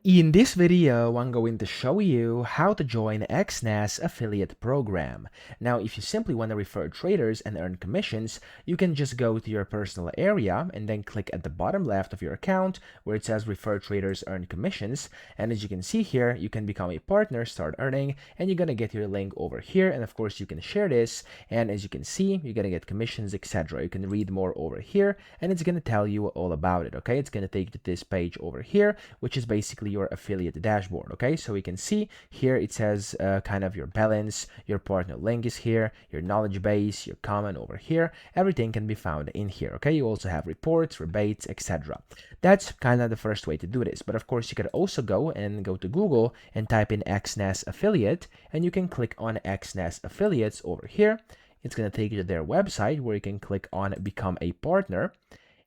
In this video, I'm going to show you how to join Exness affiliate program. Now, if you simply want to refer traders and earn commissions, you can just go to your personal area and then click at the bottom left of your account where it says refer traders earn commissions. And as you can see here, you can become a partner, start earning, and you're going to get your link over here. And of course, you can share this. And as you can see, you're going to get commissions, etc. You can read more over here and it's going to tell you all about it. Okay, it's going to take you to this page over here, which is basically your affiliate dashboard. Okay, so we can see here it says kind of your balance, your partner link is here, your knowledge base, your comment over here. Everything can be found in here. Okay, you also have reports, rebates, etc. That's kind of the first way to do this. But of course, you could also go to Google and type in Exness affiliate, and you can click on Exness affiliates over here. It's going to take you to their website where you can click on become a partner.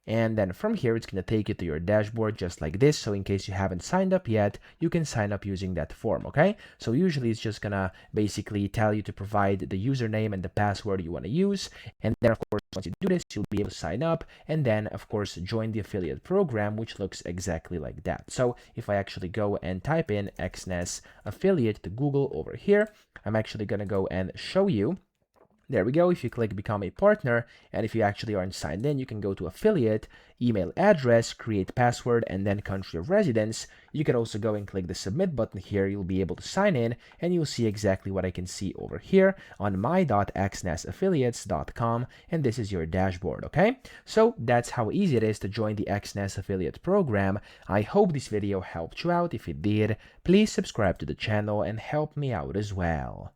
And then from here, it's going to take you to your dashboard just like this. So in case you haven't signed up yet, you can sign up using that form, okay? So usually it's just going to basically tell you to provide the username and the password you want to use. And then, of course, once you do this, you'll be able to sign up and then, of course, join the affiliate program, which looks exactly like that. So if I actually go and type in Exness affiliate to Google over here, I'm actually going to go and show you. There we go. If you click become a partner, and if you actually aren't signed in, you can go to affiliate, email address, create password, and then country of residence. You can also go and click the submit button here. You'll be able to sign in and you'll see exactly what I can see over here on my.exnessaffiliates.com. And this is your dashboard. Okay, so that's how easy it is to join the Exness affiliate program. I hope this video helped you out. If it did, please subscribe to the channel and help me out as well.